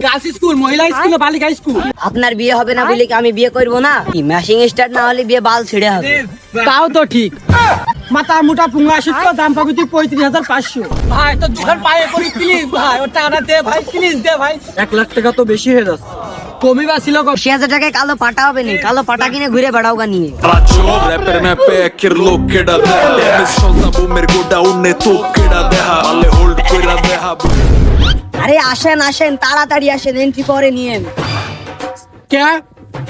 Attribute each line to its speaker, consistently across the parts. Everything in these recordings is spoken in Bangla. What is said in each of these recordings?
Speaker 1: গার্লস স্কুল, মহিলা স্কুল, বালিকা স্কুল।
Speaker 2: আপনার বিয়ে হবে না বলে কি আমি বিয়ে করব না? কি ম্যাশিং স্টার্ট না হলে বিয়ে বাল ছিঁড়ে হবে।
Speaker 1: তাও তো ঠিক। মাথা মোটা পুঙ্গা আসিত দাম পাবি তুই 35,500। ভাই তোর দোকান পায়ে পড়ি প্লিজ ভাই, ওর টাকাটা দে ভাই, প্লিজ দে ভাই।
Speaker 3: 1 লাখ টাকা তো বেশি হয়ে যাচ্ছে।
Speaker 1: কমি বা ছিল
Speaker 2: 80,000 টাকায় কালো পাটা হবে না, কালো পাটা কিনে ঘুরে বেড়াও গা নিয়ে।
Speaker 4: Rapper med peker lockeda där Med sålta bomber goda unne tokkeda deha Alle hold kura deha
Speaker 2: আরে আসেন আসেন, তাড়াতাড়ি আসেন, এন্ট্রি করে নিয়েন।
Speaker 1: কে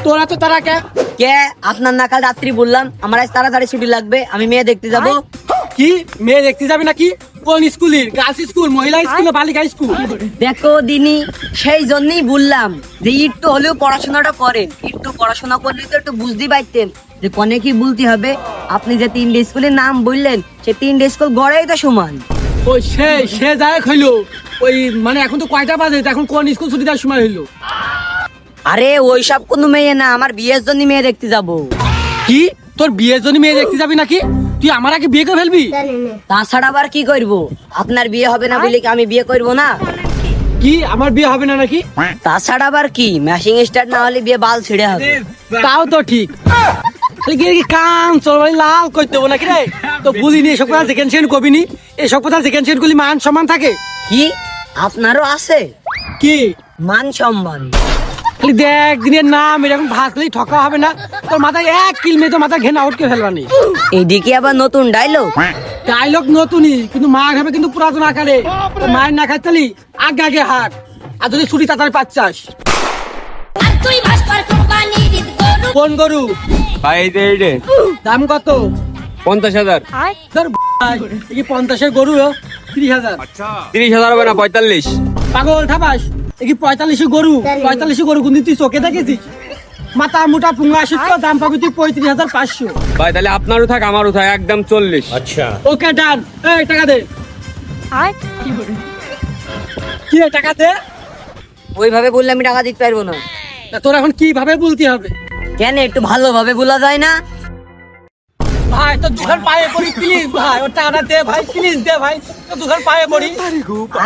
Speaker 1: তোরা তো তারা কে
Speaker 2: কে আপনার না কাল রাত্রি বললাম আমার আজ তাড়াতাড়ি ছুটি লাগবে, আমি মেয়ে দেখতে যাব।
Speaker 1: কি মেয়ে দেখতে যাবি নাকি? কোন স্কুলের? গার্লস স্কুল, মহিলা স্কুল, বালিকা স্কুল?
Speaker 2: দেখো দিনি, সেই জন্যই বললাম যে একটু হলেও পড়াশোনাটা করেন। একটু পড়াশোনা করলে তো একটু বুঝতে পারতেন যে কোনে কি বলতে হবে। আপনি যে 3টে স্কুলের নাম বললেন, সে 3টে স্কুল গড়াই তো সমান।
Speaker 1: ওই সে যায় হইলো ওই মানে এখন তো কয়টা বাজে? এখন কোন স্কুল ছুটি দেওয়ার সময় হইলো?
Speaker 2: আরে ওইসব কোনো মেয়ে না, আমার বিয়ের জন্য মেয়ে দেখতে যাব।
Speaker 1: কি তোর বিয়ের জন্য মেয়ে দেখতে যাবি নাকি? তুই আমার আগে বিয়ে করে ফেলবি?
Speaker 2: তাছাড়া আবার কি করব? আপনার বিয়ে হবে না বলে কি আমি বিয়ে করব না?
Speaker 1: কি আমার বিয়ে হবে না নাকি?
Speaker 2: তাছাড়া আবার কি, ম্যাশিং স্টার্ট না হলে বিয়ে বাল ছিঁড়ে হবে।
Speaker 1: তাও তো ঠিক। কান চলবাই লাল করতে দেবো নাকি রে? তো বুঝিনি এসব কথা সেকেন্ড সেকেন্ড কবিনি, এসব কথা সেকেন্ড সেকেন্ড করলে মান সম্মান থাকে।
Speaker 2: কি আপনারও আছে
Speaker 1: কি
Speaker 2: মান সম্মান?
Speaker 1: খালি দেখ দিনের নাম এরকম ভাত খালি ঠকা হবে না। তোর মাথায় 1 কিল মেয়ে তো মাথায় ঘেনা আউট করে ফেলবানি।
Speaker 2: এইদিকে আবার নতুন ডায়লগ।
Speaker 1: ডায়লগ নতুনই, কিন্তু মা খাবে কিন্তু পুরাতন আকারে। তোর মায়ের না খাইতালি আগে আগে হাট, আর যদি ছুটি তাড়াতাড়ি পাচ্ছাস। কোন গরু?
Speaker 3: ভাই এই রে
Speaker 1: দাম কত?
Speaker 3: 50,000।
Speaker 1: তোর ভাই, এ কি 50-এর গরু? 30,000।
Speaker 3: 30,000 হবে না 45।
Speaker 1: পাগল ঠাপাস, এ কি 45 গরু? 45 গরু কিন্তু তুই চোখে দেখেছিস? মাথা মোটা পুঙ্গা আসিত দাম পাবি তুই 35,500।
Speaker 3: ভাই তাহলে আপনারও থাক আমারও থাক, একদম 40।
Speaker 1: ওকে ডান। এই টাকা দে। কি রে, টাকা দে।
Speaker 2: ওইভাবে বললে আমি টাকা দিতে পারবো না।
Speaker 1: তা তোর এখন কিভাবে বলতে হবে?
Speaker 2: কেন একটু ভালোভাবে বলা যায় না?
Speaker 1: ভাই তোর দোকান পায়ে পড়ি প্লিজ ভাই, ওর টাকাটা দে ভাই, প্লিজ দে ভাই, তোর দোকান পায়ে পড়ি।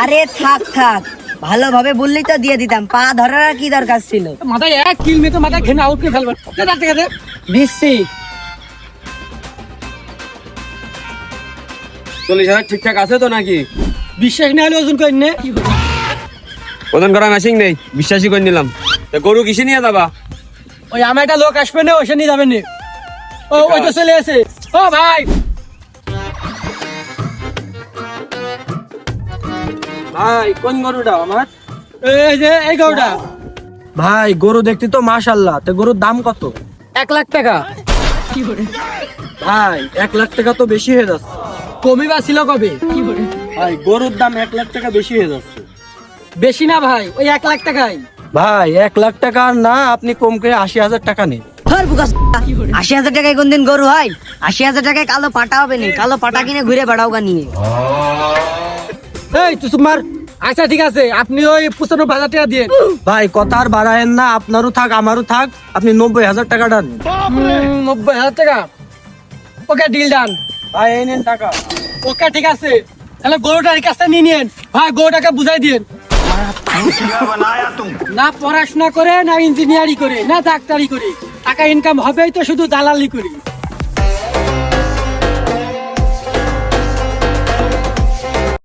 Speaker 2: আরে থাক থাক, ভালোভাবে বললেই তো দিয়ে দিতাম, পা ধরার আর কি দরকার ছিল?
Speaker 1: মাথায় 1 কিল মেয়ে তো মাথায় ঘেনা আউট করে ফেলবেন। টাকা দে।
Speaker 2: দিচ্ছি।
Speaker 3: 40,000 ঠিকঠাক আছে তো নাকি?
Speaker 1: বিশ্বাস না হলে ওজন করেন নে।
Speaker 3: ওজন করা মেশিন নেই, বিশ্বাসই করে নিলাম। তা গরু কিসে নিয়ে যাবা?
Speaker 1: ওই আমার একটা লোক আসবে না, ওইসে নিয়ে যাবেন নে। ও ওই তো চলে এসে। ও ভাই
Speaker 3: ভাই কোন গরুটা আমার?
Speaker 1: এই যে এই গরুটা।
Speaker 3: ভাই গরু দেখতে তো মাশাআল্লাহ, তা গরুর দাম কত?
Speaker 1: 1 লাখ টাকা।
Speaker 3: ভাই 1 লাখ টাকা তো বেশি হয়ে যাচ্ছে।
Speaker 1: কমি বা ছিল কবে?
Speaker 3: ভাই গরুর দাম 1 লাখ টাকা বেশি হয়ে যাচ্ছে।
Speaker 1: বেশি না ভাই, ওই 1 লাখ টাকাই।
Speaker 3: ভাই 1 লাখ টাকা আর না, আপনি কম করে 80,000 টাকা নিন।
Speaker 2: ধর বুকা, 80,000 টাকায় কোনদিন গরু হয়? 80,000 টাকায় কালো পাটা হবে না, কালো পাটা কিনে ঘুরে বেড়াও গা নিয়ে।
Speaker 1: এই তুই সুমার। আচ্ছা ঠিক আছে, আপনি ওই 95,000 টাকা দিয়ে।
Speaker 3: ভাই কথা আর বাড়ায়েন না, আপনারও থাক আমারও থাক, আপনি 90,000 টাকাটা নিন।
Speaker 1: 90,000 টাকা। Okay deal done.
Speaker 3: ভাই এই নেন টাকা।
Speaker 1: ওকে ঠিক আছে, তাহলে গরুটার কাছে নিয়ে নিন ভাই, গরুটাকে বুঝাই দিন। না পড়াশোনা করে, না ইঞ্জিনিয়ারিং করে, না ডাক্তারি করে, টাকা ইনকাম হবেই তো শুধু দালালি করি।